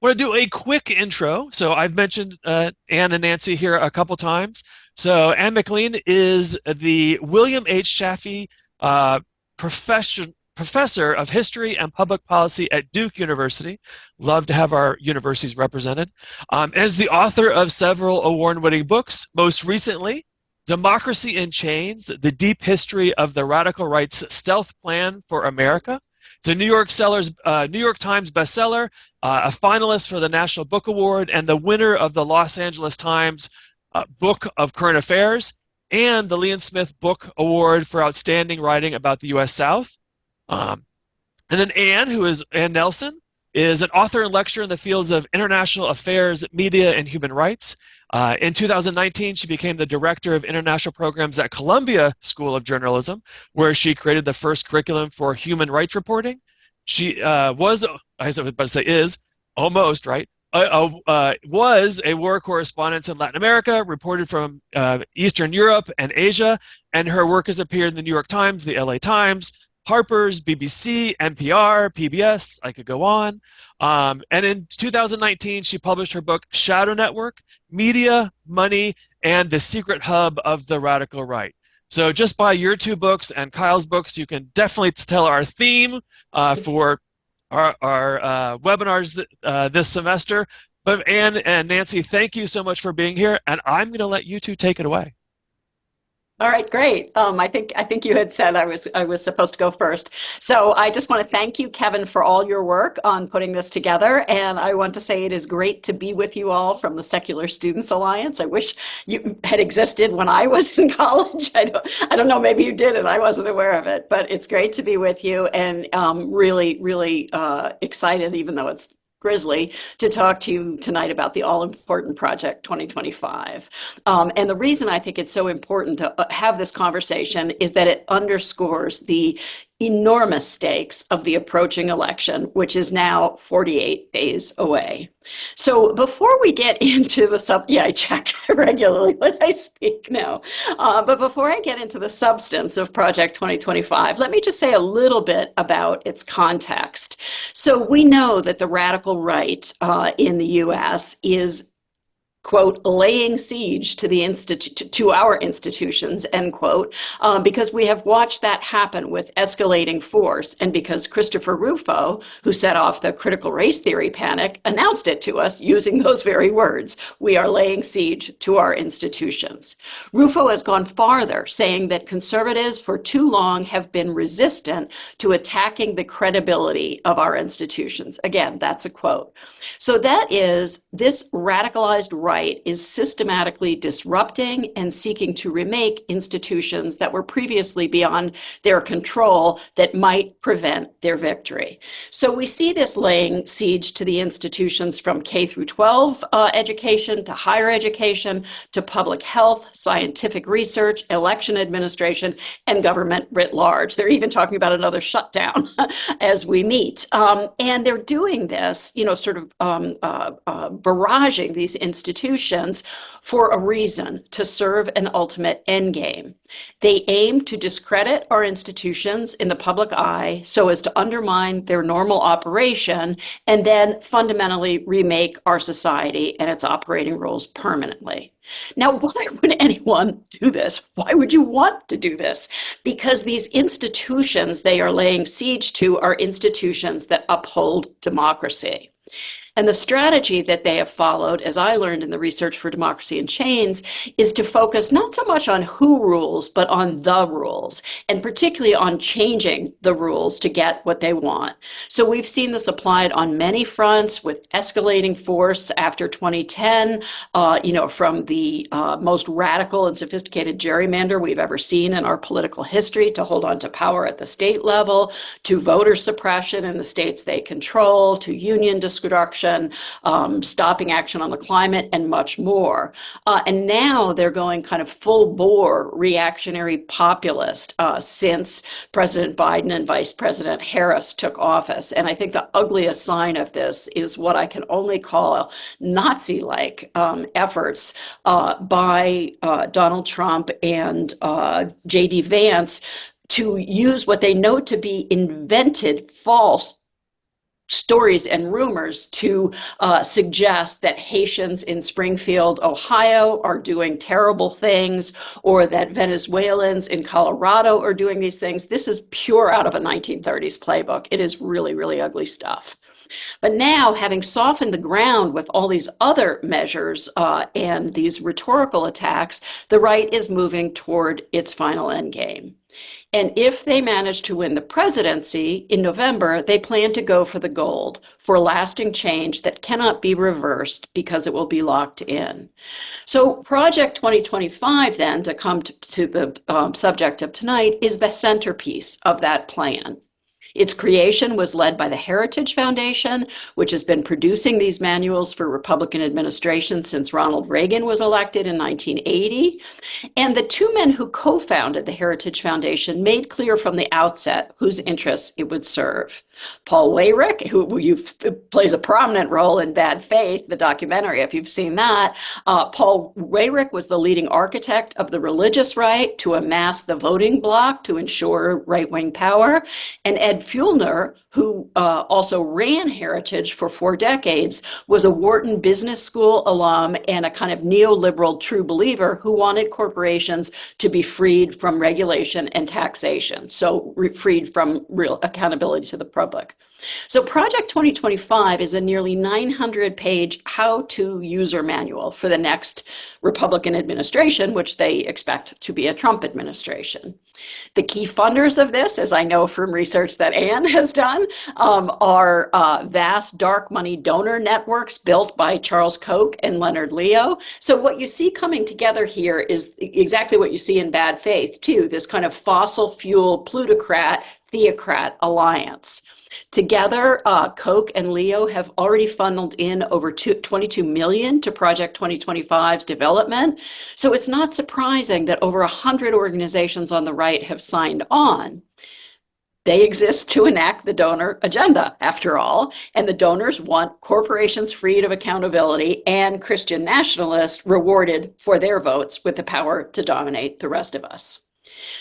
Want to do a quick intro. So I've mentioned Anne and Nancy here a couple times. So Anne MacLean is the William H. Chaffee professor of history and public policy at Duke University. Love to have our universities represented. And is the author of several award-winning books. Most recently, Democracy in Chains: The Deep History of the Radical Right's Stealth Plan for America. It's a New York Times bestseller, a finalist for the National Book Award, and the winner of the Los Angeles Times Book of Current Affairs and the Leon Smith Book Award for outstanding writing about the U.S. South. Um, and then Anne Nelson, is an author and lecturer in the fields of international affairs, media, and human rights. In 2019, she became the director of international programs at Columbia School of Journalism, where she created the first curriculum for human rights reporting. She was, I was about to say is, almost, right? Was a war correspondent in Latin America, reported from Eastern Europe and Asia, and her work has appeared in the New York Times, the LA Times, Harper's, BBC, NPR, PBS, I could go on. And in 2019, she published her book, Shadow Network: Media, Money, and the Secret Hub of the Radical Right. So just by your two books and Kyle's books, you can definitely tell our theme for our webinars this semester. But Anne and Nancy, thank you so much for being here, and I'm going to let you two take it away. All right, great. I think you had said I was supposed to go first. So I just want to thank you, Kevin, for all your work on putting this together. And I want to say it is great to be with you all from the Secular Students Alliance. I wish you had existed when I was in college. I don't know, maybe you did and I wasn't aware of it, but it's great to be with you and really excited, even though it's Grizzly, to talk to you tonight about the all-important Project 2025. And the reason I think it's so important to have this conversation is that it underscores the enormous stakes of the approaching election, which is now 48 days away. So before we get into I check regularly when I speak now. But before I get into the substance of Project 2025, let me just say a little bit about its context. So we know that the radical right in the US is, quote, laying siege to to our institutions, end quote, because we have watched that happen with escalating force, and because Christopher Rufo, who set off the critical race theory panic, announced it to us using those very words: we are laying siege to our institutions. Rufo has gone farther, saying that conservatives for too long have been resistant to attacking the credibility of our institutions. Again, that's a quote. So that is, this radicalized right is systematically disrupting and seeking to remake institutions that were previously beyond their control that might prevent their victory. So we see this laying siege to the institutions from K through 12 education to higher education to public health, scientific research, election administration, and government writ large. They're even talking about another shutdown as we meet. And they're doing this, sort of barraging these institutions for a reason: to serve an ultimate end game. They aim to discredit our institutions in the public eye so as to undermine their normal operation and then fundamentally remake our society and its operating rules permanently. Now, why would anyone do this? Why would you want to do this? Because these institutions they are laying siege to are institutions that uphold democracy. And the strategy that they have followed, as I learned in the research for Democracy in Chains, is to focus not so much on who rules, but on the rules, and particularly on changing the rules to get what they want. So we've seen this applied on many fronts with escalating force after 2010, from the most radical and sophisticated gerrymander we've ever seen in our political history to hold on to power at the state level, to voter suppression in the states they control, to union destruction, stopping action on the climate, and much more. And now they're going kind of full bore reactionary populist since President Biden and Vice President Harris took office. And I think the ugliest sign of this is what I can only call Nazi-like efforts by Donald Trump and J.D. Vance to use what they know to be invented false stories and rumors to suggest that Haitians in Springfield, Ohio are doing terrible things, or that Venezuelans in Colorado are doing these things. This is pure out of a 1930s playbook. It is really, really ugly stuff. But now, having softened the ground with all these other measures and these rhetorical attacks, the right is moving toward its final endgame. And if they manage to win the presidency in November, they plan to go for the gold, for lasting change that cannot be reversed because it will be locked in. So Project 2025, then, to come to the subject of tonight, is the centerpiece of that plan. Its creation was led by the Heritage Foundation, which has been producing these manuals for Republican administrations since Ronald Reagan was elected in 1980. And the two men who co-founded the Heritage Foundation made clear from the outset whose interests it would serve. Paul Weyrich, who plays a prominent role in Bad Faith, the documentary, if you've seen that. Paul Weyrich was the leading architect of the religious right to amass the voting bloc to ensure right-wing power. And Ed Fuellner, who also ran Heritage for 4 decades, was a Wharton Business School alum and a kind of neoliberal true believer who wanted corporations to be freed from regulation and taxation, so freed from real accountability to the public. So Project 2025 is a nearly 900-page how-to user manual for the next Republican administration, which they expect to be a Trump administration. The key funders of this, as I know from research that Anne has done, are vast dark money donor networks built by Charles Koch and Leonard Leo. So what you see coming together here is exactly what you see in Bad Faith, too, this kind of fossil fuel plutocrat, theocrat alliance. Together, Koch and Leo have already funneled in over $22 million to Project 2025's development. So it's not surprising that over 100 organizations on the right have signed on. They exist to enact the donor agenda, after all, and the donors want corporations freed of accountability and Christian nationalists rewarded for their votes with the power to dominate the rest of us.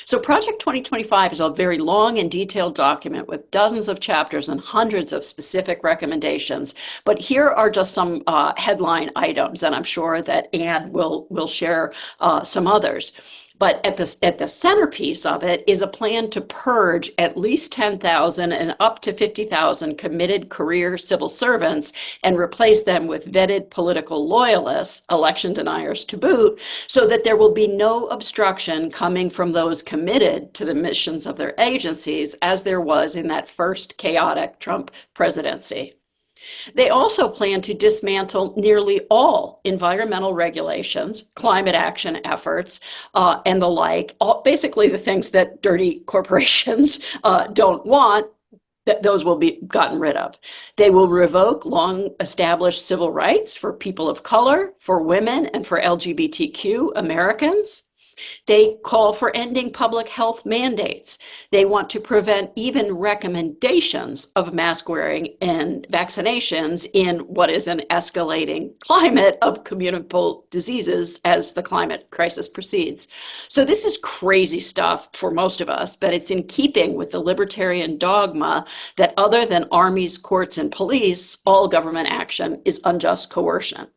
So Project 2025 is a very long and detailed document with dozens of chapters and hundreds of specific recommendations. But here are just some headline items, and I'm sure that Anne will share some others. But at the centerpiece of it is a plan to purge at least 10,000 and up to 50,000 committed career civil servants and replace them with vetted political loyalists, election deniers to boot, so that there will be no obstruction coming from those committed to the missions of their agencies, as there was in that first chaotic Trump presidency. They also plan to dismantle nearly all environmental regulations, climate action efforts, and the like, basically the things that dirty corporations don't want. That those will be gotten rid of. They will revoke long-established civil rights for people of color, for women, and for LGBTQ Americans. They call for ending public health mandates. They want to prevent even recommendations of mask wearing and vaccinations in what is an escalating climate of communicable diseases as the climate crisis proceeds. So this is crazy stuff for most of us, but it's in keeping with the libertarian dogma that other than armies, courts, and police, all government action is unjust coercion.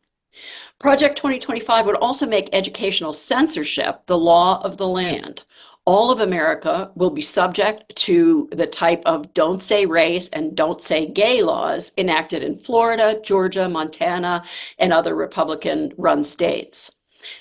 Project 2025 would also make educational censorship the law of the land. All of America will be subject to the type of don't say race and don't say gay laws enacted in Florida, Georgia, Montana, and other Republican-run states.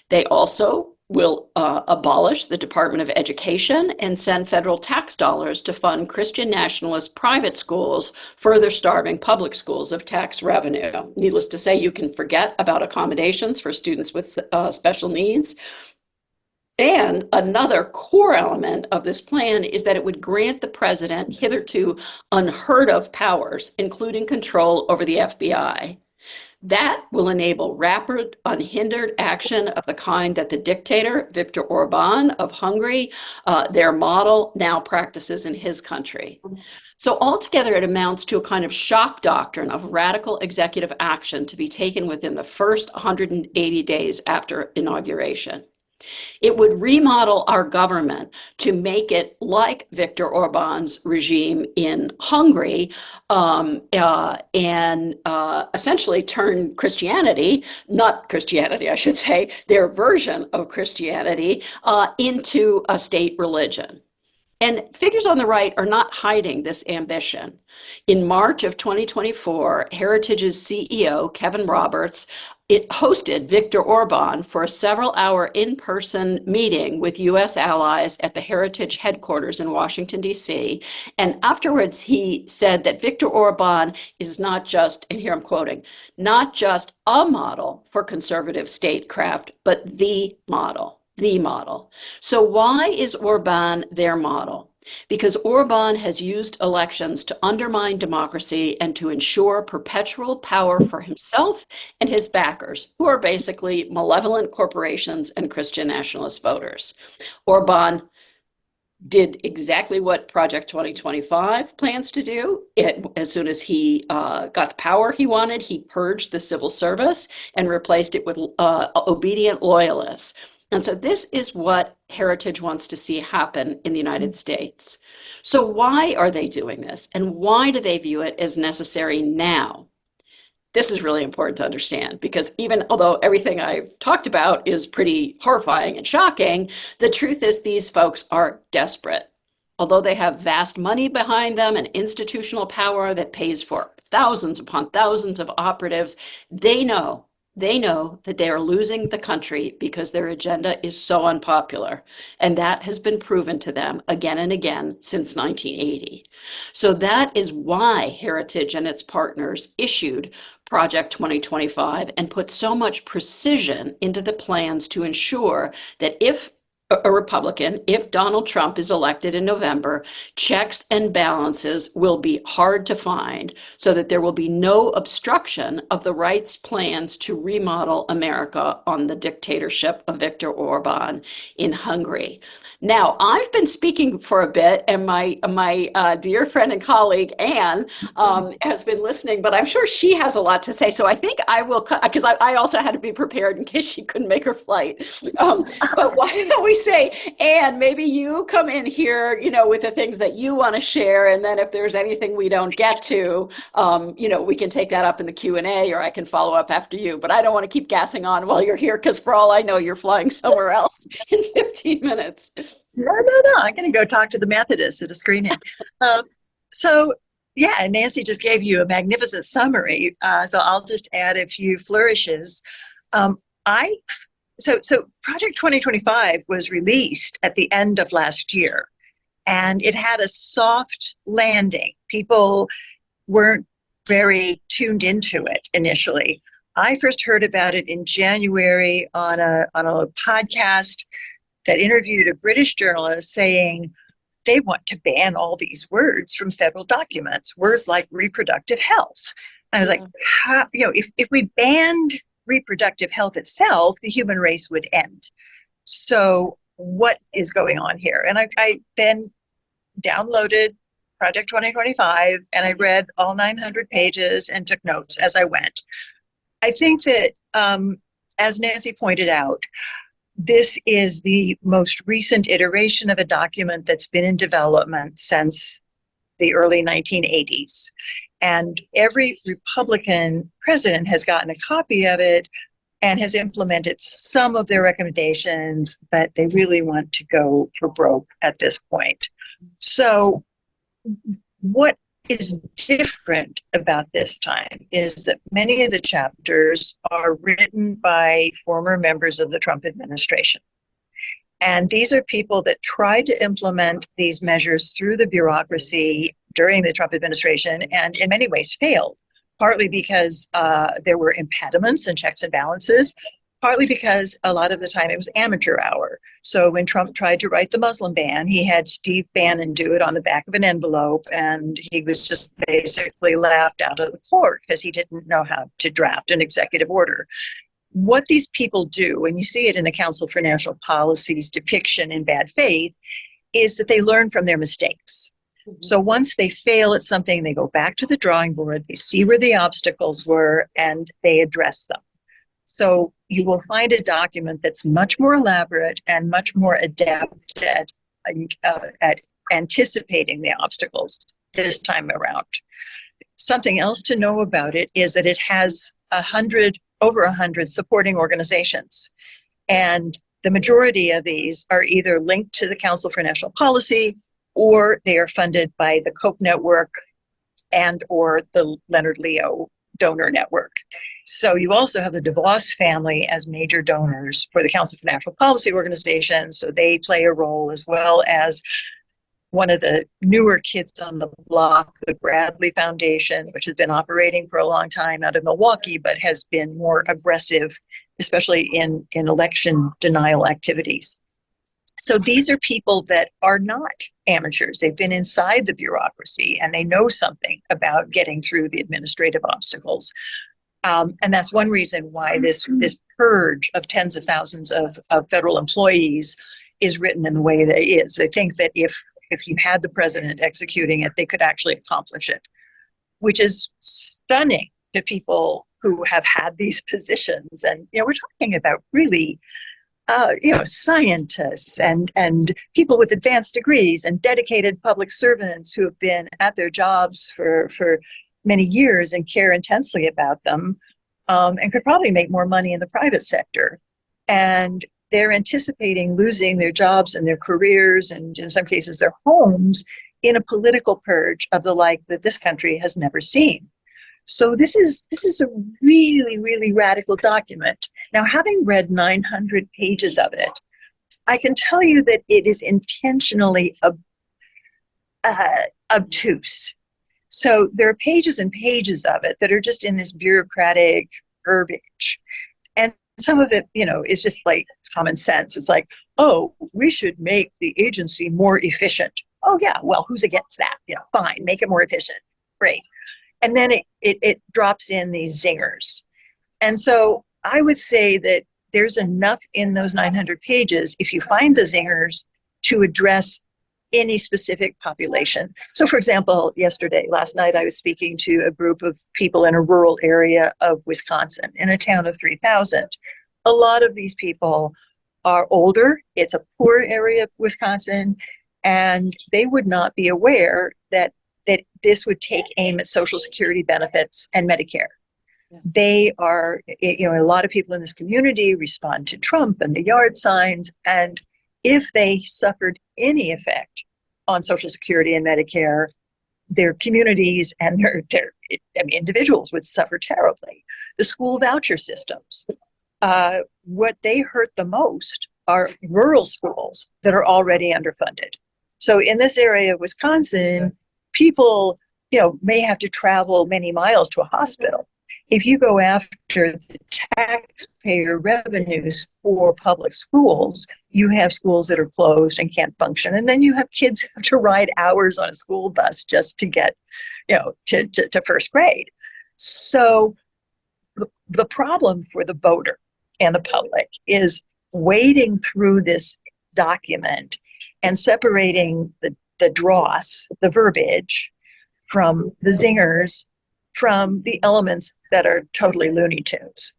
They also will abolish the Department of Education and send federal tax dollars to fund Christian nationalist private schools, further starving public schools of tax revenue. Needless to say, you can forget about accommodations for students with special needs. And another core element of this plan is that it would grant the president hitherto unheard of powers, including control over the FBI. That will enable rapid, unhindered action of the kind that the dictator, Viktor Orban of Hungary, their model, now practices in his country. So altogether, it amounts to a kind of shock doctrine of radical executive action to be taken within the first 180 days after inauguration. It would remodel our government to make it like Viktor Orban's regime in Hungary, and essentially turn Christianity, not Christianity, I should say, their version of Christianity, into a state religion. And figures on the right are not hiding this ambition. In March of 2024, Heritage's CEO, Kevin Roberts, it hosted Viktor Orban for a several-hour in-person meeting with U.S. allies at the Heritage headquarters in Washington, D.C. And afterwards, he said that Viktor Orban is not just, and here I'm quoting, not just a model for conservative statecraft, but the model. The model. So why is Orban their model? Because Orban has used elections to undermine democracy and to ensure perpetual power for himself and his backers, who are basically malevolent corporations and Christian nationalist voters. Orban did exactly what Project 2025 plans to do. As soon as he got the power he wanted, he purged the civil service and replaced it with obedient loyalists. And so this is what Heritage wants to see happen in the United States. So why are they doing this? And why do they view it as necessary now? This is really important to understand because even although everything I've talked about is pretty horrifying and shocking, the truth is these folks are desperate. Although they have vast money behind them and institutional power that pays for thousands upon thousands of operatives, they know that they are losing the country because their agenda is so unpopular. And that has been proven to them again and again since 1980. So that is why Heritage and its partners issued Project 2025 and put so much precision into the plans to ensure that if a Republican, if Donald Trump is elected in November, checks and balances will be hard to find so that there will be no obstruction of the right's plans to remodel America on the dictatorship of Viktor Orban in Hungary. Now, I've been speaking for a bit, and my dear friend and colleague, Anne, has been listening, but I'm sure she has a lot to say. So I think I will, because I also had to be prepared in case she couldn't make her flight. But why don't we say, Anne, maybe you come in here, with the things that you want to share, and then if there's anything we don't get to, we can take that up in the Q&A, or I can follow up after you. But I don't want to keep gassing on while you're here, because for all I know, you're flying somewhere else in 15 minutes. No. I'm going to go talk to the Methodists at a screening. Yeah, Nancy just gave you a magnificent summary. So I'll just add a few flourishes. So Project 2025 was released at the end of last year, and it had a soft landing. People weren't very tuned into it initially. I first heard about it in January on a podcast that interviewed a British journalist saying they want to ban all these words from federal documents, words like reproductive health. And I was like, if we banned reproductive health itself, the human race would end. So what is going on here? And I then downloaded Project 2025 and I read all 900 pages and took notes as I went. I think that, as Nancy pointed out, this is the most recent iteration of a document that's been in development since the early 1980s. And every Republican president has gotten a copy of it and has implemented some of their recommendations, but they really want to go for broke at this point. So what is different about this time is that many of the chapters are written by former members of the Trump administration. And these are people that tried to implement these measures through the bureaucracy during the Trump administration and in many ways failed, partly because there were impediments and checks and balances, partly because a lot of the time it was amateur hour. So when Trump tried to write the Muslim ban, he had Steve Bannon do it on the back of an envelope, and he was just basically laughed out of the court because he didn't know how to draft an executive order. What these people do, and you see it in the Council for National Policy's depiction in bad faith, is that they learn from their mistakes. Mm-hmm. So once they fail at something, they go back to the drawing board, they see where the obstacles were, and they address them. So you will find a document that's much more elaborate and much more adept at anticipating the obstacles this time around. Something else to know about it is that it has over 100 supporting organizations. And the majority of these are either linked to the Council for National Policy, or they are funded by the Cope Network and or the Leonard Leo donor network. So you also have the DeVos family as major donors for the Council for National Policy organization. So they play a role, as well as one of the newer kids on the block, the Bradley Foundation, which has been operating for a long time out of Milwaukee, but has been more aggressive, especially in election denial activities. So these are people that are not amateurs. They've been inside the bureaucracy and they know something about getting through the administrative obstacles. And that's one reason why this purge of tens of thousands of federal employees is written in the way that it is. I think that if you had the president executing it, they could actually accomplish it, which is stunning to people who have had these positions. And, we're talking about really, scientists and people with advanced degrees and dedicated public servants who have been at their jobs for many years and care intensely about them, and could probably make more money in the private sector. And they're anticipating losing their jobs and their careers, and in some cases their homes, in a political purge of the like that this country has never seen. So this is a really, really radical document. Now, having read 900 pages of it, I can tell you that it is intentionally obtuse. So there are pages and pages of it that are just in this bureaucratic verbiage. And some of it, is just like common sense. It's like, oh, we should make the agency more efficient. Oh, yeah, well, who's against that? Fine, make it more efficient. Great. And then it drops in these zingers. And so I would say that there's enough in those 900 pages, if you find the zingers, to address any specific population. So, for example, last night, I was speaking to a group of people in a rural area of Wisconsin, in a town of 3,000. A lot of these people are older. It's a poor area of Wisconsin, and they would not be aware that this would take aim at Social Security benefits and Medicare. Yeah. They are, a lot of people in this community respond to Trump and the yard signs, and if they suffered any effect on Social Security and Medicare, their communities and their individuals would suffer terribly. The school voucher systems, what they hurt the most are rural schools that are already underfunded. So in this area of Wisconsin, people, may have to travel many miles to a hospital. If you go after the taxpayer revenues for public schools, you have schools that are closed and can't function. And then you have kids who have to ride hours on a school bus just to get, to first grade. So the problem for the voter and the public is wading through this document and separating the dross, the verbiage, from the zingers, from the elements that are totally Looney Tunes.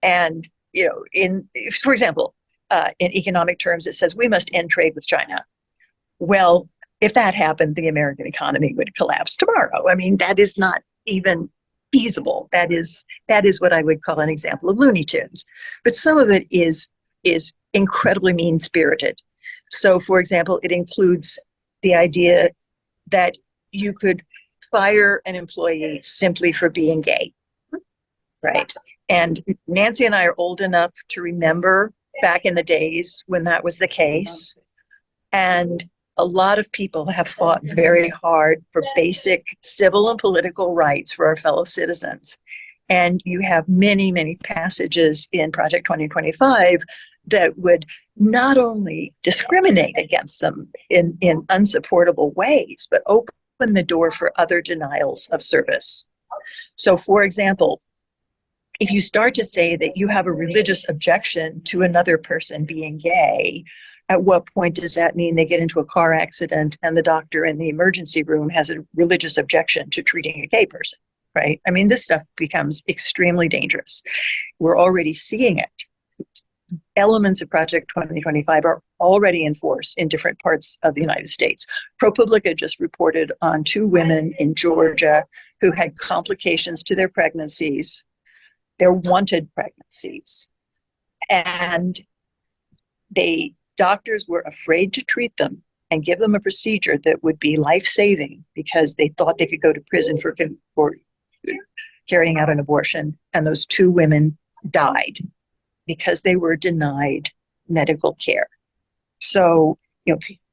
And, for example, in economic terms, it says we must end trade with China. Well, if that happened, the American economy would collapse tomorrow. That is not even feasible. That is what I would call an example of Looney Tunes. But some of it is incredibly mean-spirited. So, for example, it includes the idea that you could fire an employee simply for being gay, right? And Nancy and I are old enough to remember back in the days when that was the case. And a lot of people have fought very hard for basic civil and political rights for our fellow citizens. And you have many, many passages in Project 2025 that would not only discriminate against them in unsupportable ways, but open the door for other denials of service. So, for example, if you start to say that you have a religious objection to another person being gay, at what point does that mean they get into a car accident and the doctor in the emergency room has a religious objection to treating a gay person? right? I mean, this stuff becomes extremely dangerous. We're already seeing it. Elements of Project 2025 are already in force in different parts of the United States. ProPublica just reported on 2 women in Georgia who had complications to their pregnancies, their wanted pregnancies, and doctors were afraid to treat them and give them a procedure that would be life-saving because they thought they could go to prison for carrying out an abortion. And those 2 women died because they were denied medical care. So,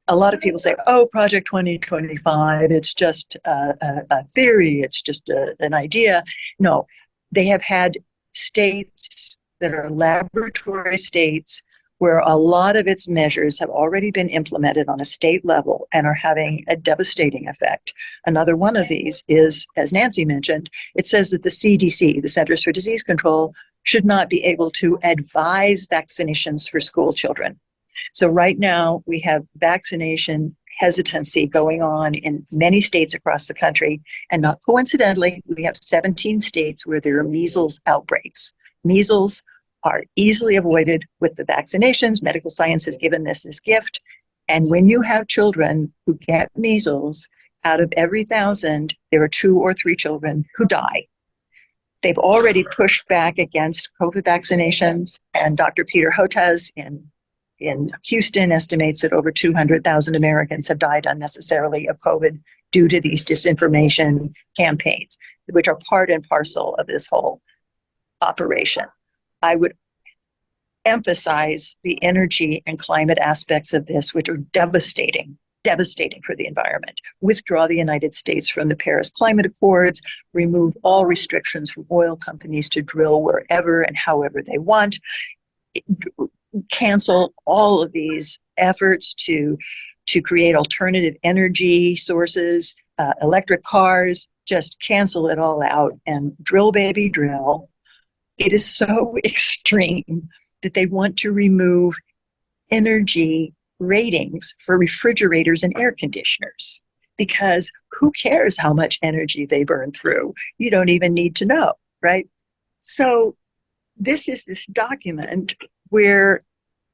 a lot of people say, oh, Project 2025, it's just a theory, it's just an idea. No, they have had states that are laboratory states where a lot of its measures have already been implemented on a state level and are having a devastating effect. Another one of these is, as Nancy mentioned, it says that the CDC, the Centers for Disease Control, should not be able to advise vaccinations for school children. So right now we have vaccination hesitancy going on in many states across the country. And not coincidentally, we have 17 states where there are measles outbreaks. Measles are easily avoided with the vaccinations. Medical science has given this as gift. And when you have children who get measles, out of every 1,000, there are 2 or 3 children who die. They've already pushed back against COVID vaccinations, and Dr. Peter Hotez in Houston estimates that over 200,000 Americans have died unnecessarily of COVID due to these disinformation campaigns, which are part and parcel of this whole operation. I would emphasize the energy and climate aspects of this, which are devastating for the environment. Withdraw the United States from the Paris Climate Accords, remove all restrictions from oil companies to drill wherever and however they want, cancel all of these efforts to create alternative energy sources, electric cars, just cancel it all out and drill, baby, drill. It is so extreme that they want to remove energy ratings for refrigerators and air conditioners, because who cares how much energy they burn through? You don't even need to know, right? So this is this document where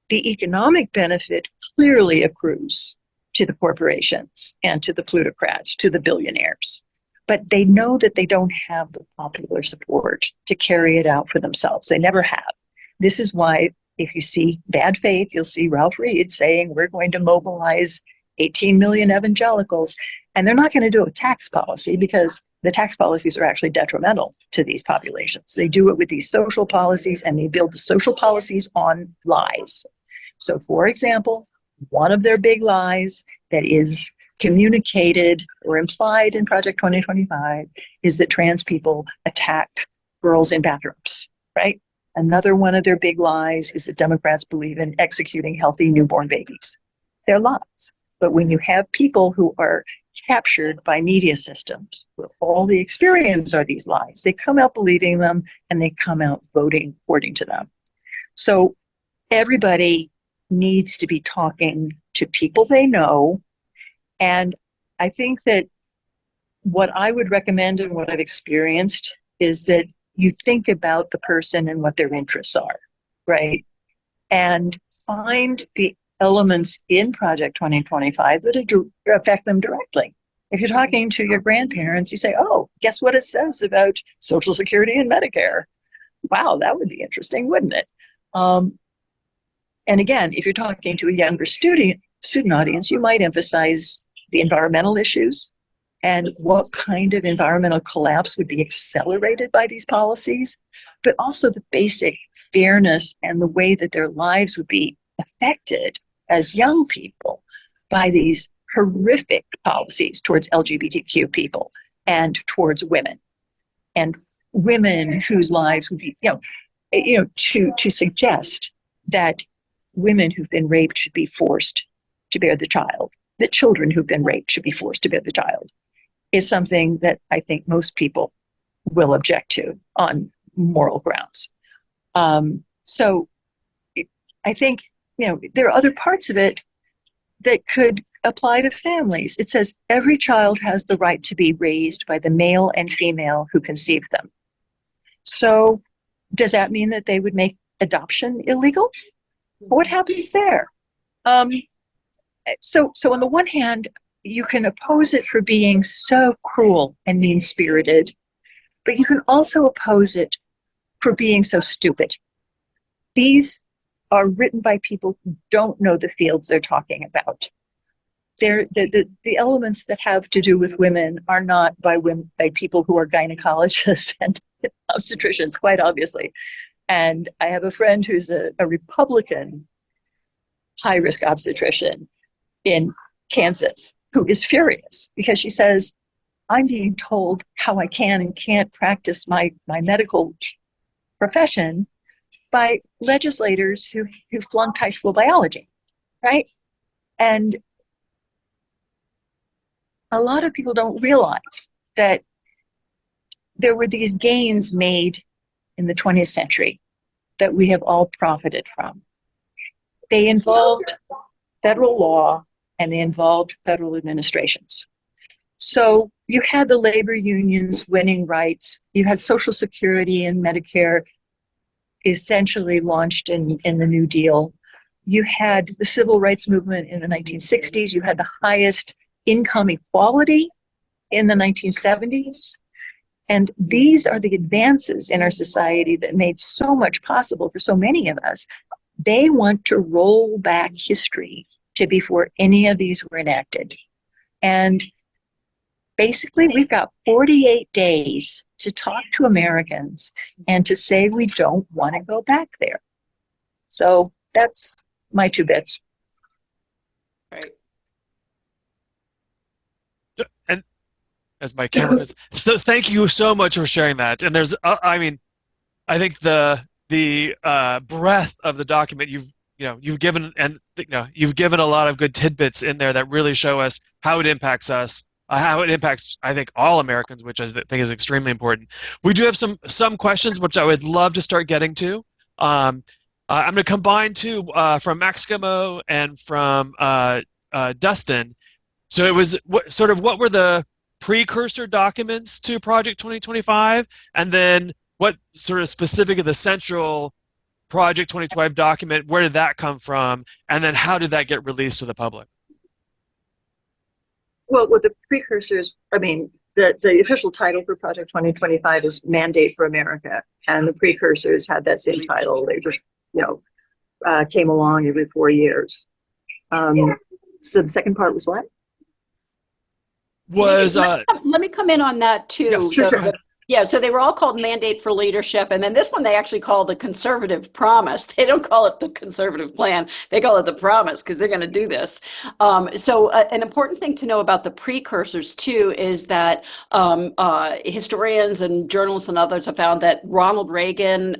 the economic benefit clearly accrues to the corporations and to the plutocrats, to the billionaires. But they know that they don't have the popular support to carry it out for themselves. They never have. This is why, if you see bad faith, you'll see Ralph Reed saying, we're going to mobilize 18 million evangelicals. And they're not going to do a tax policy because the tax policies are actually detrimental to these populations. They do it with these social policies, and they build the social policies on lies. So, for example, one of their big lies that is communicated or implied in Project 2025 is that trans people attacked girls in bathrooms, right? Another one of their big lies is that Democrats believe in executing healthy newborn babies. They're lies. But when you have people who are captured by media systems where all the experience are these lies, they come out believing them and they come out voting according to them. So everybody needs to be talking to people they know. And I think that what I would recommend and what I've experienced is that you think about the person and what their interests are, right? And find the elements in Project 2025 that affect them directly. If you're talking to your grandparents, you say, oh, guess what it says about Social Security and Medicare? Wow, that would be interesting, wouldn't it? And again, if you're talking to a younger student audience, you might emphasize the environmental issues and what kind of environmental collapse would be accelerated by these policies, but also the basic fairness and the way that their lives would be affected as young people by these horrific policies towards LGBTQ people and towards women, and women whose lives would be, to suggest that women who've been raped should be forced to bear the child, that children who've been raped should be forced to bear the child, is something that I think most people will object to on moral grounds. So I think, there are other parts of it that could apply to families. It says every child has the right to be raised by the male and female who conceived them. So does that mean that they would make adoption illegal? What happens there? So on the one hand, you can oppose it for being so cruel and mean-spirited, but you can also oppose it for being so stupid. These are written by people who don't know the fields they're talking about. The elements that have to do with women are not by people who are gynecologists and obstetricians, quite obviously. And I have a friend who's a Republican high-risk obstetrician in Kansas who is furious because she says, I'm being told how I can and can't practice my medical profession by legislators who flunked high school biology, right? And a lot of people don't realize that there were these gains made in the 20th century that we have all profited from. They involved federal law and they involved federal administrations. So you had the labor unions winning rights, you had Social Security and Medicare essentially launched in the New Deal. You had the civil rights movement in the 1960s, you had the highest income equality in the 1970s. And these are the advances in our society that made so much possible for so many of us. They want to roll back history to before any of these were enacted. And basically, we've got 48 days to talk to Americans and to say we don't want to go back there. So that's my 2 bits. Right. And as my camera goes, so thank you so much for sharing that. And there's, I mean, I think the breadth of the document you've given, and you've given a lot of good tidbits in there that really show us how it impacts us, how it impacts, I think, all Americans, which I think is extremely important. We do have some questions which I would love to start getting to. I'm going to combine two from Maximo and from Dustin. So it was what were the precursor documents to Project 2025, and then what sort of specific of the central Project 2025 document, where did that come from, and then how did that get released to the public? Well, with the precursors, I mean, the official title for Project 2025 is Mandate for America, and the precursors had that same title. They just, came along every 4 years. So the second part was what? Let me come in on that too. Yes, sure. Yeah, so they were all called Mandate for Leadership. And then this one, they actually call the Conservative Promise. They don't call it the Conservative Plan. They call it the Promise because they're going to do this. So an important thing to know about the precursors, too, is that historians and journalists and others have found that Ronald Reagan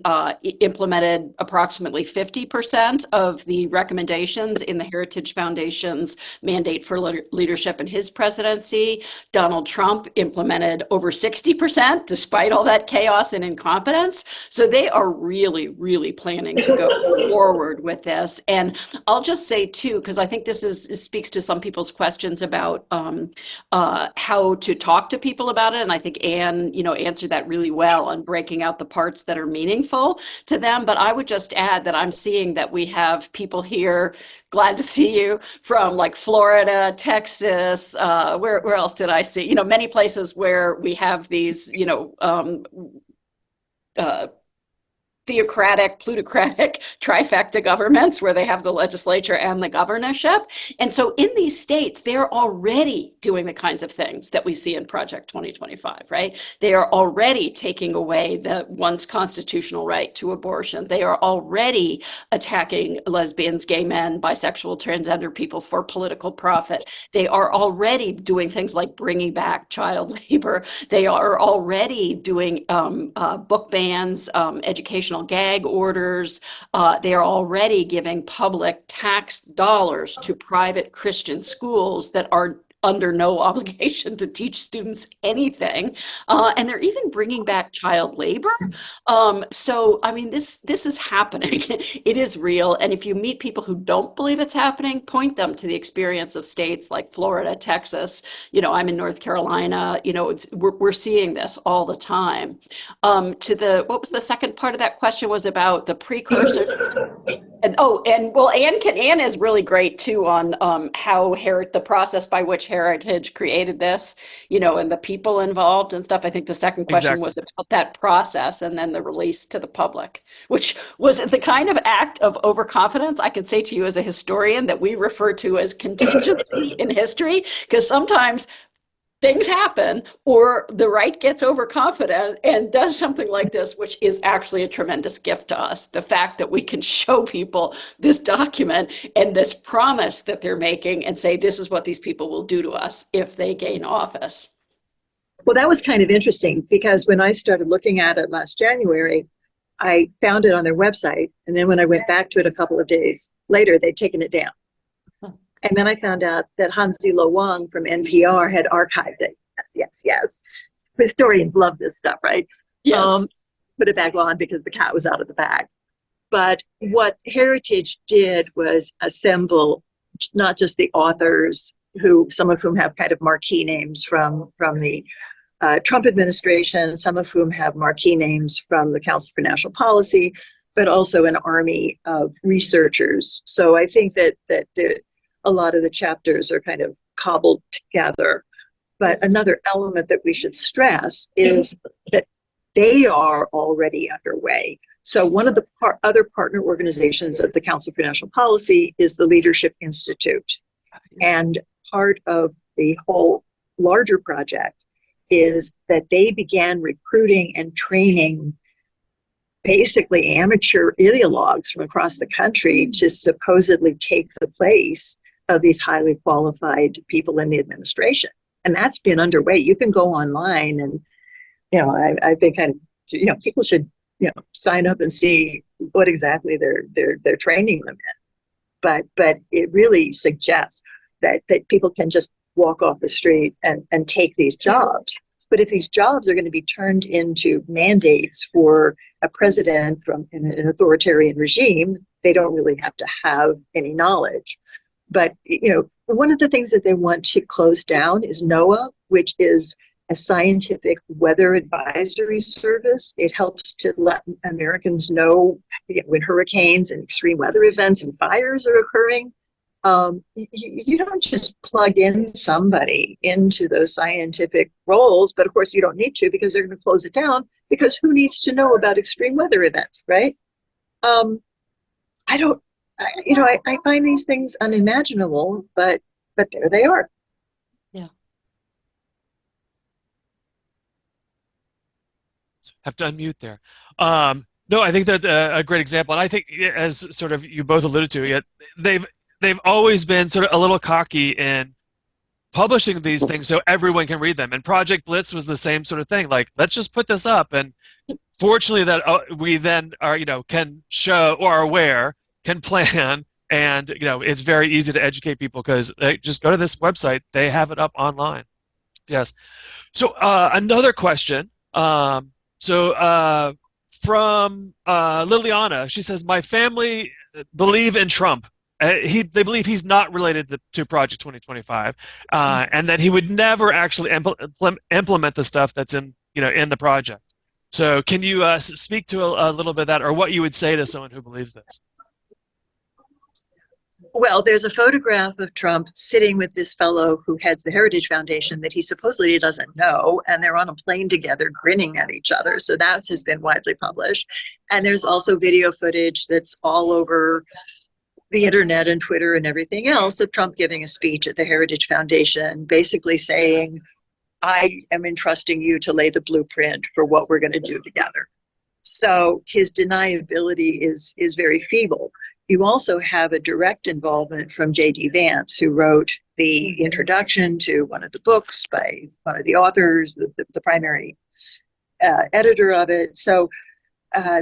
implemented approximately 50% of the recommendations in the Heritage Foundation's Mandate for Leadership in his presidency. Donald Trump implemented over 60%. Despite all that chaos and incompetence. So they are really, really planning to go forward with this. And I'll just say too, because I think this speaks to some people's questions about how to talk to people about it. And I think Anne, answered that really well on breaking out the parts that are meaningful to them. But I would just add that I'm seeing that we have people here. Glad to see you from like Florida, Texas. Where else did I see? Many places where we have these, theocratic, plutocratic trifecta governments where they have the legislature and the governorship. And so in these states, they're already doing the kinds of things that we see in Project 2025, right? They are already taking away the once constitutional right to abortion. They are already attacking lesbians, gay men, bisexual, transgender people for political profit. They are already doing things like bringing back child labor. They are already doing book bans, educational gag orders. They are already giving public tax dollars to private Christian schools that are under no obligation to teach students anything. And they're even bringing back child labor. So, I mean, this is happening. It is real. And if you meet people who don't believe it's happening, point them to the experience of states like Florida, Texas. I'm in North Carolina. We're seeing this all the time. What was the second part of that question was about the precursors. Anne is really great too on how the process by which Heritage created this, and the people involved and stuff. I think the second question Exactly. was about that process and then the release to the public, which was the kind of act of overconfidence I can say to you as a historian that we refer to as contingency in history, because sometimes things happen or the right gets overconfident and does something like this, which is actually a tremendous gift to us. The fact that we can show people this document and this promise that they're making and say, this is what these people will do to us if they gain office. Well, that was kind of interesting because when I started looking at it last January, I found it on their website. And then when I went back to it a couple of days later, they'd taken it down. And then I found out that Hansi Lo Wang from NPR had archived it. Yes. Historians love this stuff, right? Yes. Put it back on because the cat was out of the bag. But what Heritage did was assemble not just the authors, some of whom have kind of marquee names from the Trump administration, some of whom have marquee names from the Council for National Policy, but also an army of researchers. So I think that a lot of the chapters are kind of cobbled together. But another element that we should stress is that they are already underway. So one of the other partner organizations of the Council for National Policy is the Leadership Institute. And part of the whole larger project is that they began recruiting and training basically amateur ideologues from across the country to supposedly take the place of these highly qualified people in the administration. And that's been underway. You can go online and, I think people should, sign up and see what exactly they're training them in. But it really suggests that people can just walk off the street and take these jobs. But if these jobs are going to be turned into mandates for a president from an authoritarian regime, they don't really have to have any knowledge. But, one of the things that they want to close down is NOAA, which is a scientific weather advisory service. It helps to let Americans know when hurricanes and extreme weather events and fires are occurring. You don't just plug in somebody into those scientific roles, but of course you don't need to because they're going to close it down because who needs to know about extreme weather events, right? I find these things unimaginable, but there they are. Yeah. Have to unmute there. No, I think that's a great example, and I think, as sort of you both alluded to, they've always been sort of a little cocky in publishing these things so everyone can read them. And Project Blitz was the same sort of thing. Like, let's just put this up, and fortunately that we then are can show or are aware, can plan, and it's very easy to educate people because they just go to this website, they have it up online. Yes. So another question. From Liliana, she says, my family believe in Trump. They believe he's not related to Project 2025, and that he would never actually implement the stuff that's in the project. So can you speak to a little bit of that, or what you would say to someone who believes this? Well, there's a photograph of Trump sitting with this fellow who heads the Heritage Foundation that he supposedly doesn't know, and they're on a plane together grinning at each other. So that has been widely published. And there's also video footage that's all over the internet and Twitter and everything else of Trump giving a speech at the Heritage Foundation, basically saying, I am entrusting you to lay the blueprint for what we're going to do together. So his deniability is very feeble. You also have a direct involvement from J.D. Vance, who wrote the introduction to one of the books by one of the authors, the primary editor of it. So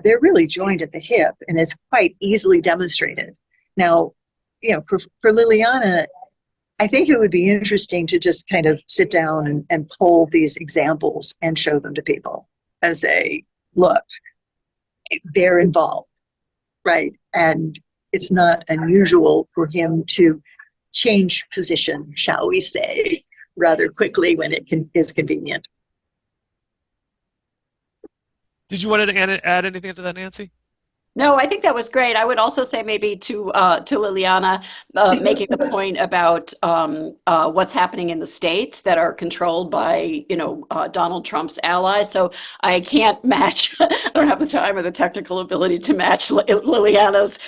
they're really joined at the hip, and it's quite easily demonstrated. Now, for Liliana, I think it would be interesting to just kind of sit down and pull these examples and show them to people and say, look, they're involved, right? And it's not unusual for him to change position, shall we say, rather quickly when it is convenient. Did you want to add anything to that, Nancy? No, I think that was great. I would also say maybe to Liliana, making the point about what's happening in the states that are controlled by, Donald Trump's allies. So I can't match. I don't have the time or the technical ability to match Liliana's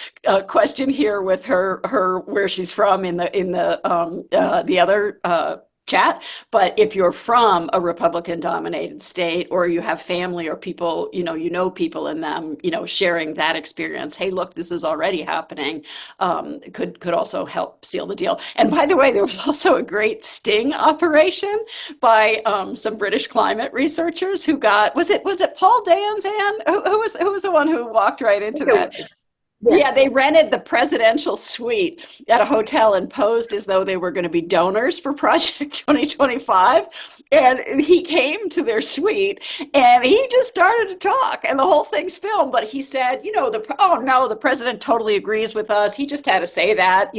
question here with her where she's from in the other chat. But if you're from a Republican dominated state, or you have family or people, people in them, sharing that experience, hey, look, this is already happening, could also help seal the deal. And by the way, there was also a great sting operation by some British climate researchers who was it Paul Danzan? Who was the one who walked right into that? Yes. Yeah, they rented the presidential suite at a hotel and posed as though they were going to be donors for Project 2025. And he came to their suite and he just started to talk, and the whole thing's filmed. But he said, oh no, the president totally agrees with us. He just had to say that,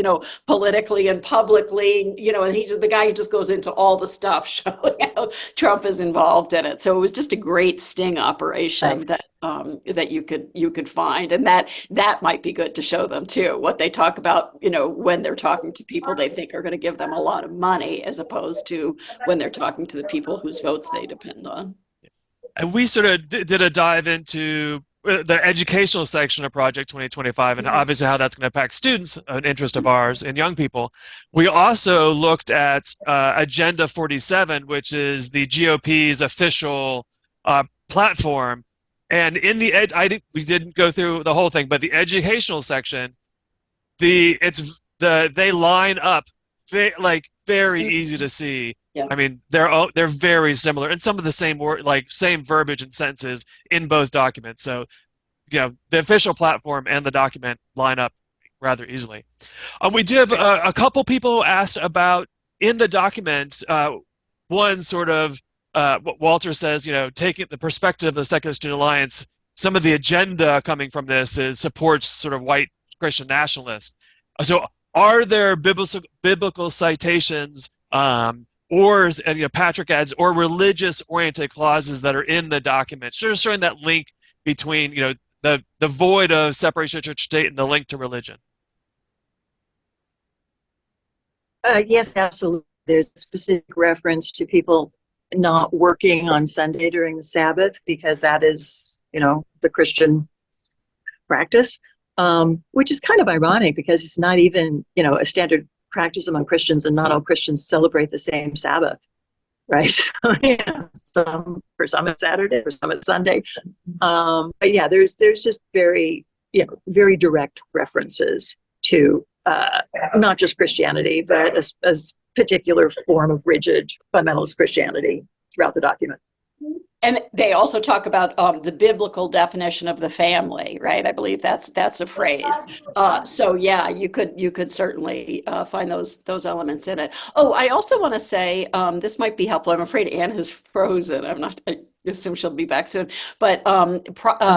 politically and publicly, and he's the guy who just goes into all the stuff showing how Trump is involved in it. So it was just a great sting operation that you could find, and that might be good to show them too. What they talk about, when they're talking to people they think are going to give them a lot of money, as opposed to when they're talking to the people whose votes they depend on. And we sort of did a dive into the educational section of Project 2025 and obviously how that's going to impact students, an interest of ours, and young people. We also looked at Agenda 47, which is the GOP's official platform. And in we didn't go through the whole thing, but the educational section, they line up very easy to see. Yeah. I mean, they're very similar, and some of the same same verbiage and sentences in both documents. So, the official platform and the document line up rather easily. We do have a couple people asked about in the document. One sort of what Walter says, taking the perspective of the Secular Student Alliance, some of the agenda coming from this supports sort of white Christian nationalists. So, are there biblical citations? Or Patrick adds, or religious-oriented clauses that are in the document, just showing that link between the void of separation of church and state and the link to religion. Yes, absolutely. There's a specific reference to people not working on Sunday during the Sabbath, because that is, the Christian practice, which is kind of ironic because it's not even, a standard practice among Christians, and not all Christians celebrate the same Sabbath, right? For some it's Saturday, for some it's Sunday. But yeah, there's just very direct references to not just Christianity, but a particular form of rigid fundamentalist Christianity throughout the document. And they also talk about the biblical definition of the family, right? I believe that's a phrase. So yeah, you could certainly find those elements in it. Oh, I also want to say this might be helpful. I'm afraid Anne has frozen. I assume she'll be back soon. But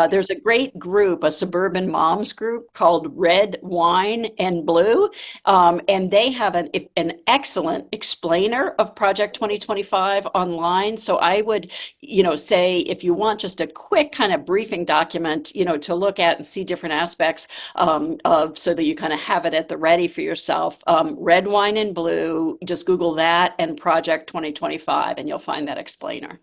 there's a great group, a suburban moms group called Red, Wine, and Blue, and they have an excellent explainer of Project 2025 online. So I would, say if you want just a quick kind of briefing document, to look at and see different aspects so that you kind of have it at the ready for yourself. Red, Wine, and Blue. Just Google that and Project 2025, and you'll find that explainer.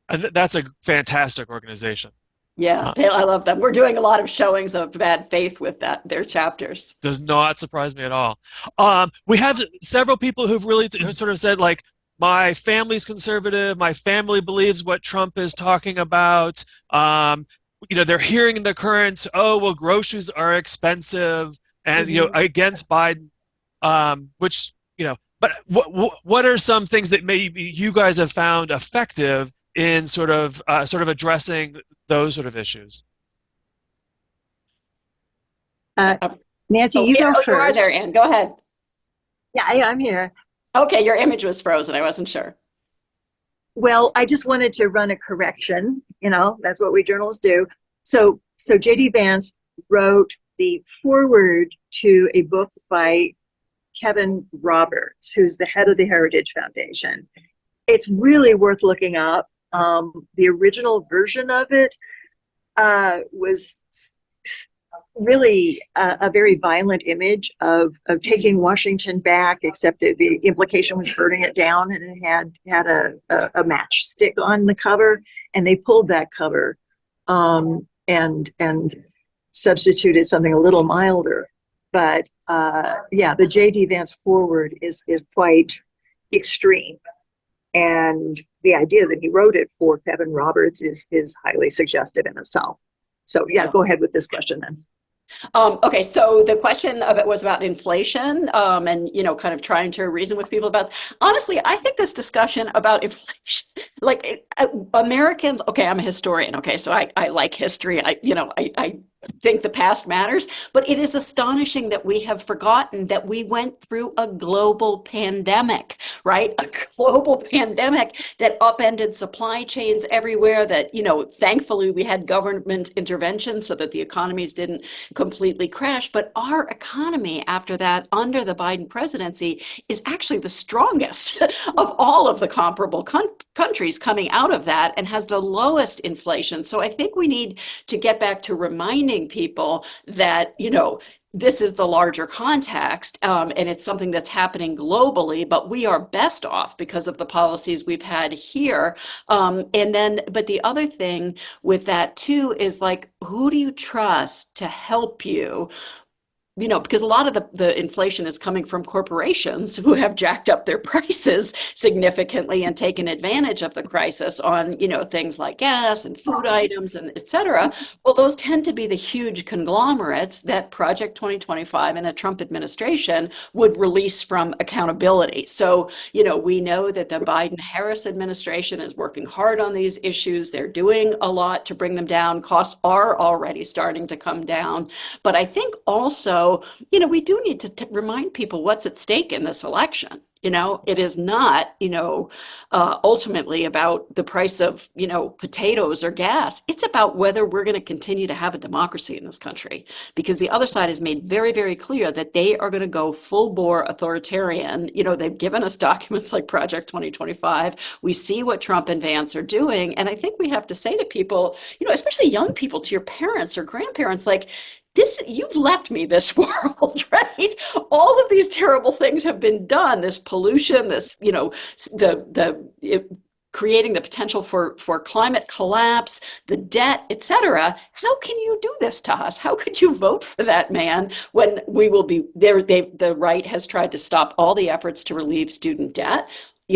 And that's a fantastic organization. Yeah, I love them. We're doing a lot of showings of bad faith with their chapters. Does not surprise me at all. We have several people who've really sort of said, like, my family's conservative, my family believes what Trump is talking about. They're hearing the current, groceries are expensive, and against Biden, but what are some things that maybe you guys have found effective in sort of addressing those sort of issues? Nancy, you go first. You are there, Anne. Go ahead. Yeah, I'm here. Okay, your image was frozen. I wasn't sure. Well, I just wanted to run a correction. That's what we journalists do. So J.D. Vance wrote the foreword to a book by Kevin Roberts, who's the head of the Heritage Foundation. It's really worth looking up. The original version of it was really a very violent image of taking Washington back, except the implication was burning it down, and it had a matchstick on the cover, and they pulled that cover and substituted something a little milder. But yeah, the J.D. Vance forward is quite extreme, and the idea that he wrote it for Kevin Roberts is highly suggestive in itself. So yeah, go ahead with this question then. Okay, so the question of it was about inflation, and kind of trying to reason with people about. Honestly, I think this discussion about inflation, like Americans. Okay, I'm a historian. Okay, so I like history. I think the past matters, but it is astonishing that we have forgotten that we went through a global pandemic, right? A global pandemic that upended supply chains everywhere. That thankfully we had government intervention so that the economies didn't completely crash. But our economy after that, under the Biden presidency, is actually the strongest of all of the comparable countries coming out of that, and has the lowest inflation. So I think we need to get back to reminding people that, this is the larger context, and it's something that's happening globally, but we are best off because of the policies we've had here. But the other thing with that too is, like, who do you trust to help you? Because a lot of the inflation is coming from corporations who have jacked up their prices significantly and taken advantage of the crisis on, things like gas and food items and et cetera. Well, those tend to be the huge conglomerates that Project 2025 and a Trump administration would release from accountability. So, we know that the Biden-Harris administration is working hard on these issues. They're doing a lot to bring them down. Costs are already starting to come down. But I think also, we do need to remind people what's at stake in this election. It is not, ultimately about the price of, potatoes or gas. It's about whether we're going to continue to have a democracy in this country, because the other side has made very, very clear that they are going to go full bore authoritarian. They've given us documents like Project 2025. We see what Trump and Vance are doing. And I think we have to say to people, especially young people, to your parents or grandparents, like, you've left me this world, right? All of these terrible things have been done. This pollution, this, creating the potential for climate collapse, the debt, et cetera. How can you do this to us? How could you vote for that man when we will be there? The right has tried to stop all the efforts to relieve student debt.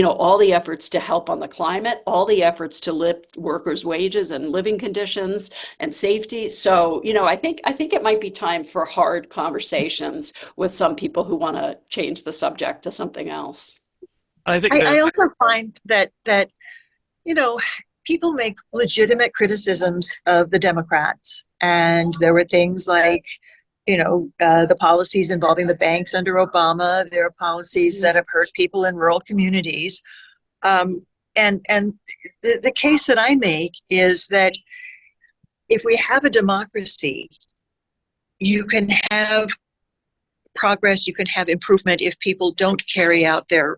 All the efforts to help on the climate, all the efforts to lift workers' wages and living conditions and safety. So, I think it might be time for hard conversations with some people who want to change the subject to something else. I also find that people make legitimate criticisms of the Democrats, and there were things like the policies involving the banks under Obama. There are policies that have hurt people in rural communities. And the case that I make is that if we have a democracy, you can have progress, you can have improvement. If people don't carry out their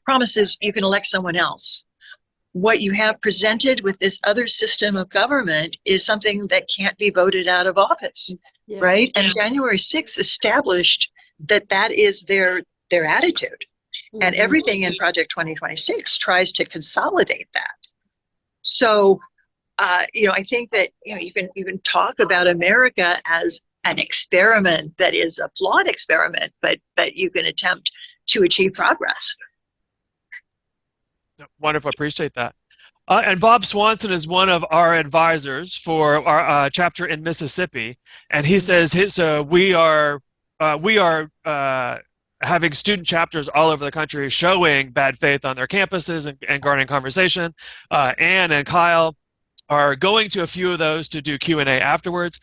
promises, you can elect someone else. What you have presented with this other system of government is something that can't be voted out of office. Yeah. Right? And January 6th established that is their attitude. Mm-hmm. And everything in Project 2026 tries to consolidate that. So, I think that, you can talk about America as an experiment that is a flawed experiment, but you can attempt to achieve progress. Wonderful. Appreciate that. And Bob Swanson is one of our advisors for our chapter in Mississippi, and he says we are having student chapters all over the country showing bad faith on their campuses and garnering conversation. Anne and Kyle are going to a few of those to do Q&A afterwards.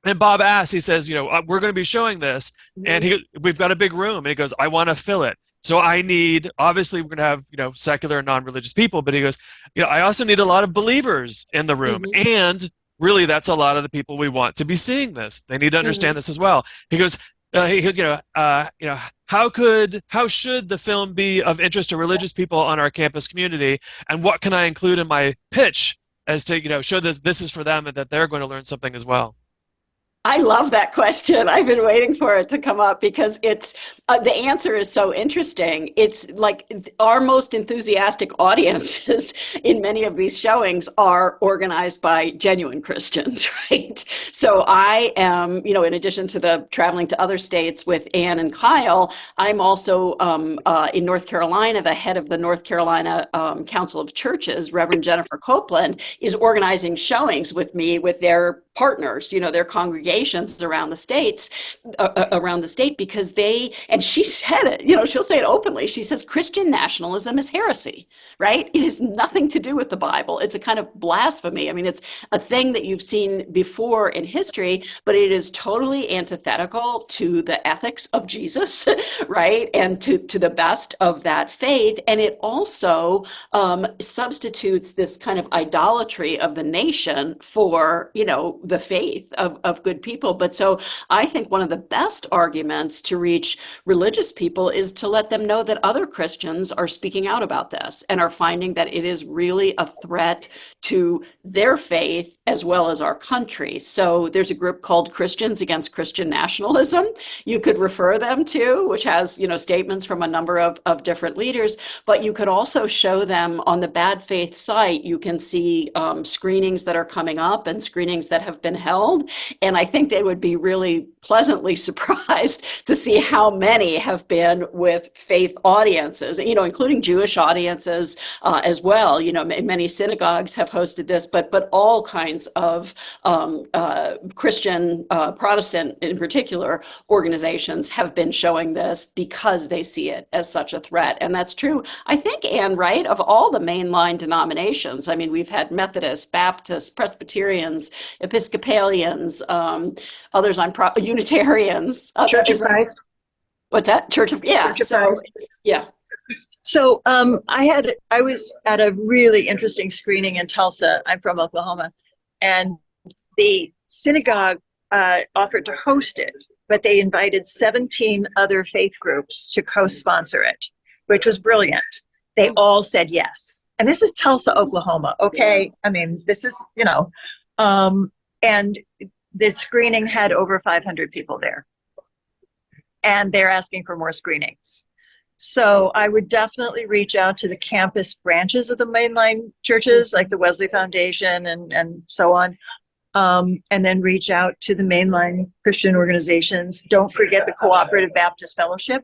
And Bob asks, he says, we're going to be showing this, and we've got a big room, and he goes, I want to fill it. So I need, obviously, we're going to have, secular and non-religious people, but he goes, I also need a lot of believers in the room, and really, that's a lot of the people we want to be seeing this. They need to understand this as well. He goes, how should the film be of interest to religious people on our campus community, and what can I include in my pitch as to, show this is for them and that they're going to learn something as well? I love that question. I've been waiting for it to come up because it's the answer is so interesting. It's like our most enthusiastic audiences in many of these showings are organized by genuine Christians, right? So I am, in addition to the traveling to other states with Ann and Kyle, I'm also in North Carolina. The head of the North Carolina Council of Churches, Reverend Jennifer Copeland, is organizing showings with me with their partners, their congregations around the state, because and she said it, she'll say it openly. She says Christian nationalism is heresy, right? It has nothing to do with the Bible. It's a kind of blasphemy. I mean, it's a thing that you've seen before in history, but it is totally antithetical to the ethics of Jesus, right? And to the best of that faith. And it also substitutes this kind of idolatry of the nation for, the faith of good people. But so I think one of the best arguments to reach religious people is to let them know that other Christians are speaking out about this and are finding that it is really a threat to their faith as well as our country. So there's a group called Christians Against Christian Nationalism you could refer them to, which has, statements from a number of different leaders, but you could also show them on the Bad Faith site. You can see screenings that are coming up and screenings that have been held. And I think they would be really pleasantly surprised to see how many have been with faith audiences, including Jewish audiences as well. Many synagogues have hosted this, but all kinds of Christian, Protestant in particular, organizations have been showing this because they see it as such a threat. And that's true, I think, Anne, right, of all the mainline denominations. I mean, we've had Methodists, Baptists, Presbyterians, Episcopalians, others Unitarians. Church of Christ. What's that? Church of Christ. Yeah. So I was at a really interesting screening in Tulsa. I'm from Oklahoma, and the synagogue offered to host it, but they invited 17 other faith groups to co-sponsor it, which was brilliant. They all said yes. And this is Tulsa, Oklahoma. Okay. I mean, this is, and the screening had over 500 people there. And they're asking for more screenings. So I would definitely reach out to the campus branches of the mainline churches, like the Wesley Foundation and so on. And then reach out to the mainline Christian organizations. Don't forget the Cooperative Baptist Fellowship,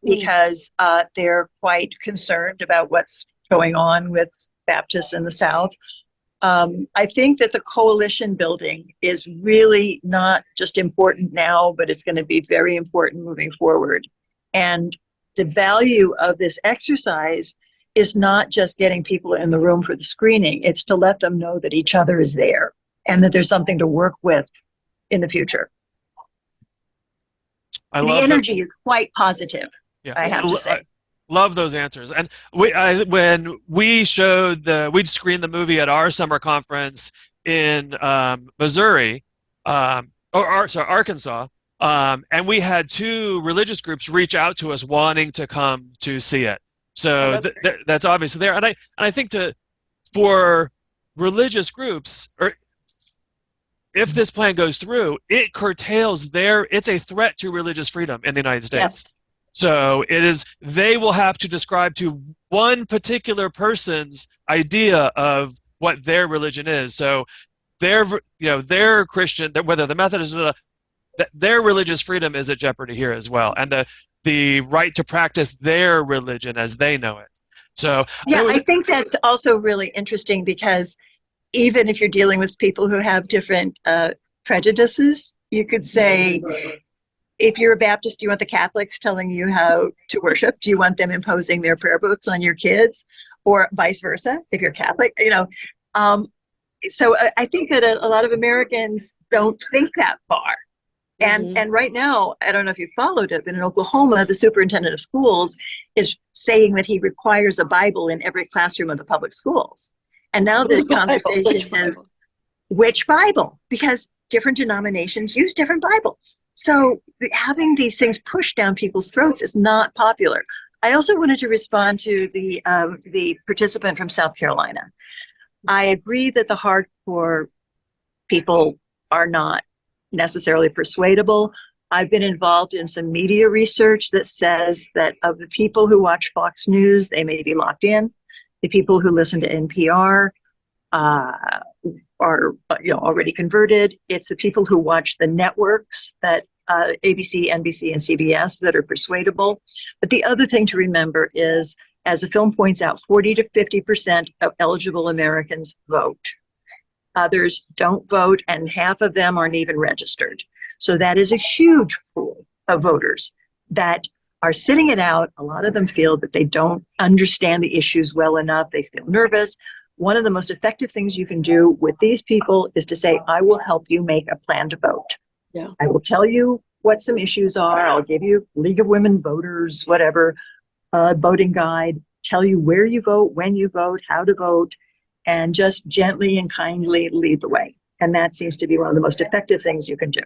because they're quite concerned about what's going on with Baptists in the South. I think that the coalition building is really not just important now, but it's going to be very important moving forward. And the value of this exercise is not just getting people in the room for the screening, it's to let them know that each other is there and that there's something to work with in the future. The energy is quite positive, I have to say. Love those answers. And when we'd screened the movie at our summer conference in Missouri, Arkansas, and we had two religious groups reach out to us wanting to come to see it. So that's obviously there. And I think for religious groups, or if this plan goes through, it curtails it's a threat to religious freedom in the United States. Yes. So they will have to describe to one particular person's idea of what their religion is. So their Christian, whether the Methodist or their religious freedom is at jeopardy here as well. And the right to practice their religion as they know it. So I think that's also really interesting, because even if you're dealing with people who have different prejudices, you could say, if you're a Baptist, do you want the Catholics telling you how to worship? Do you want them imposing their prayer books on your kids, or vice versa? If you're Catholic, so I think that a lot of Americans don't think that far. Mhm. And right now, I don't know if you followed it, but in Oklahoma, the superintendent of schools is saying that he requires a Bible in every classroom of the public schools. And now the Whose Bible? conversation Which is Bible? which Bible? Because different denominations use different Bibles. So having these things pushed down people's throats is not popular. I also wanted to respond to the participant from South Carolina. I agree that the hardcore people are not necessarily persuadable. I've been involved in some media research that says that of the people who watch Fox News, they may be locked in. The people who listen to NPR are already converted. It's the people who watch the networks that ABC, NBC, and CBS that are persuadable. But the other thing to remember is, as the film points out, 40 to 50% of eligible Americans vote. Others don't vote, and half of them aren't even registered. So that is a huge pool of voters that are sitting it out. A lot of them feel that they don't understand the issues well enough. They feel nervous. One of the most effective things you can do with these people is to say, I will help you make a plan to vote. Yeah. I will tell you what some issues are. I'll give you League of Women Voters, whatever, voting guide, tell you where you vote, when you vote, how to vote, and just gently and kindly lead the way. And that seems to be one of the most effective things you can do.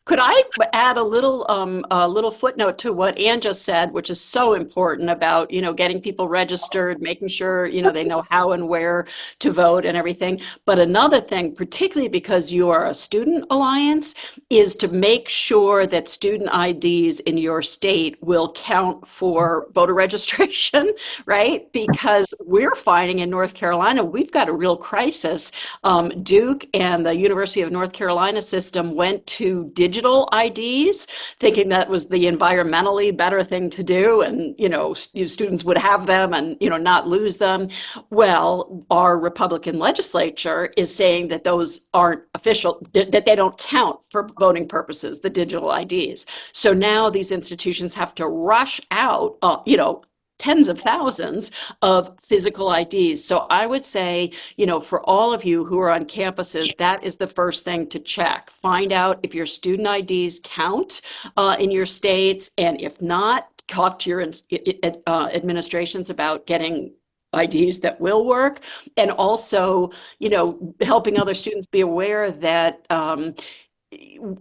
Could I add a little footnote to what Ann just said, which is so important about, getting people registered, making sure, they know how and where to vote and everything. But another thing, particularly because you are a student alliance, is to make sure that student IDs in your state will count for voter registration, right? Because we're finding in North Carolina, we've got a real crisis. Duke and the University of North Carolina system went to digital IDs, thinking that was the environmentally better thing to do, and students would have them and not lose them. Well, our Republican legislature is saying that those aren't official, that they don't count for voting purposes, the digital IDs. So now these institutions have to rush out, tens of thousands of physical IDs. So I would say, for all of you who are on campuses, that is the first thing to check. Find out if your student IDs count in your states, and if not, talk to your administrations about getting IDs that will work, and also, helping other students be aware that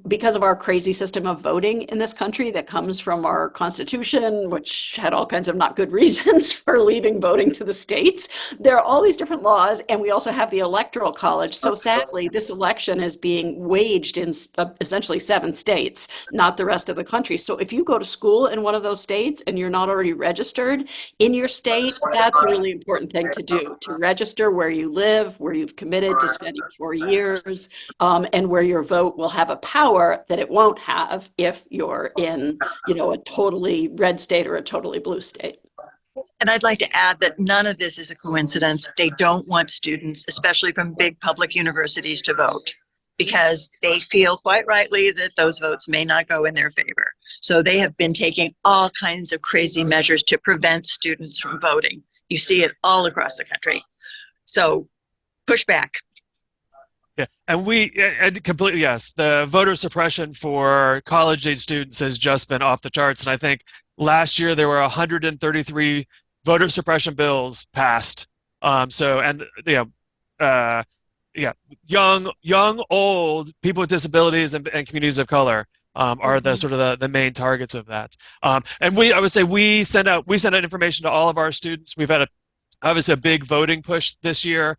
because of our crazy system of voting in this country that comes from our Constitution, which had all kinds of not good reasons for leaving voting to the states, there are all these different laws, and we also have the Electoral College. So sadly, this election is being waged in essentially 7 states, not the rest of the country. So if you go to school in one of those states and you're not already registered in your state, that's a really important thing to do, to register where you live, where you've committed to spending 4 years, and where your vote will have a power that it won't have if you're in, a totally red state or a totally blue state. And I'd like to add that none of this is a coincidence. They don't want students, especially from big public universities, to vote because they feel quite rightly that those votes may not go in their favor. So they have been taking all kinds of crazy measures to prevent students from voting. You see it all across the country. So push back. Yeah, and completely, yes, the voter suppression for college-age students has just been off the charts. And I think last year there were 133 voter suppression bills passed. Young, old, people with disabilities and communities of color are the sort of the main targets of that. And I would say we send out information to all of our students. We've had obviously a big voting push this year.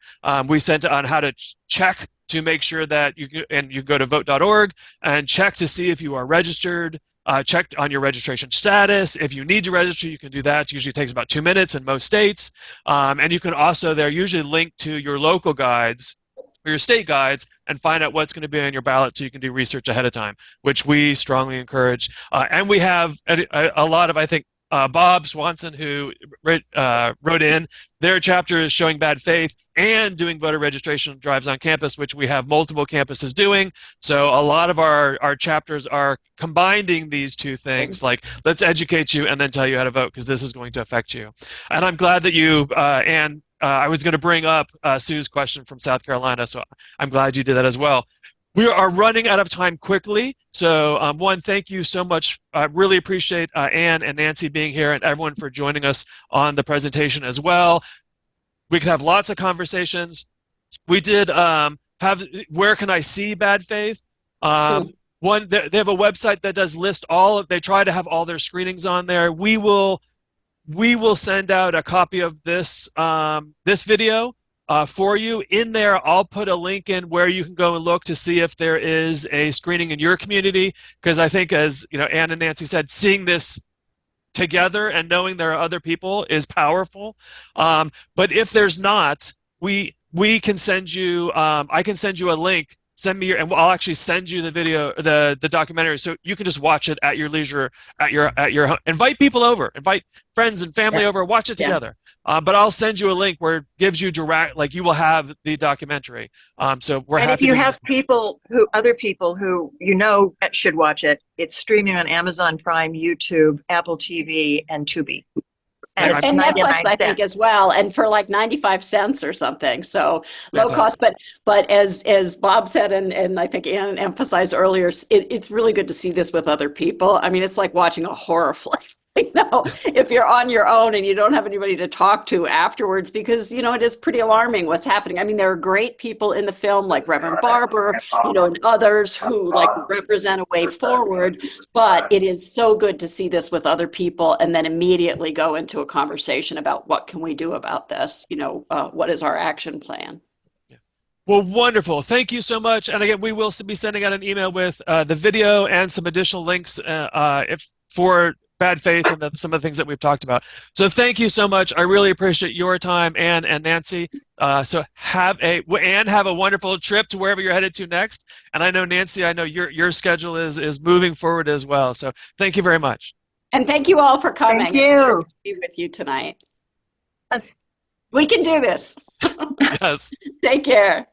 We sent it on how to check to make sure that you can go to vote.org and check to see if you are registered, check on your registration status. If you need to register, you can do that. It usually takes about 2 minutes in most states. And you can also, they're usually linked to your local guides or your state guides and find out what's going to be on your ballot so you can do research ahead of time, which we strongly encourage. And we have a lot of, I think, Bob Swanson, who wrote in, their chapter is showing bad faith and doing voter registration drives on campus, which we have multiple campuses doing. So a lot of our chapters are combining these two things, like let's educate you and then tell you how to vote because this is going to affect you. And I'm glad that you, Anne, I was going to bring up Sue's question from South Carolina, so I'm glad you did that as well. We are running out of time quickly. So one, thank you so much. I really appreciate Anne and Nancy being here and everyone for joining us on the presentation as well. We could have lots of conversations. We did have Where Can I See Bad Faith? One, they have a website that does list they try to have all their screenings on there. We will send out a copy of this this video for you. In there, I'll put a link in where you can go and look to see if there is a screening in your community, because I think, as you know, Anne and Nancy said, seeing this together and knowing there are other people is powerful. But if there's not, we can send you, I can send you a link. Send me and I'll actually send you the video, the documentary, so you can just watch it at your leisure, at your home. Invite people over, invite friends and family over, watch it together. But I'll send you a link where it gives you direct, like you will have the documentary. So we're happy. And if you have other people who should watch it, it's streaming on Amazon Prime, YouTube, Apple TV, and Tubi. And Netflix, I think, as well, and for like 95 cents or something. So low cost, but as Bob said, and I think Anne emphasized earlier, it's really good to see this with other people. I mean, it's like watching a horror flick. If you're on your own and you don't have anybody to talk to afterwards, because it is pretty alarming what's happening. I mean, there are great people in the film like Reverend Barber, and others who represent a way forward, but it is so good to see this with other people and then immediately go into a conversation about what can we do about this, what is our action plan. Well, wonderful. Thank you so much. And again, we will be sending out an email with the video and some additional links for Bad Faith and some of the things that we've talked about. So thank you so much. I really appreciate your time, Anne and Nancy. So have a wonderful trip to wherever you're headed to next. And I know, Nancy, I know your schedule is moving forward as well. So thank you very much. And thank you all for coming. Thank you. It's great to be with you tonight. We can do this. Yes. Take care.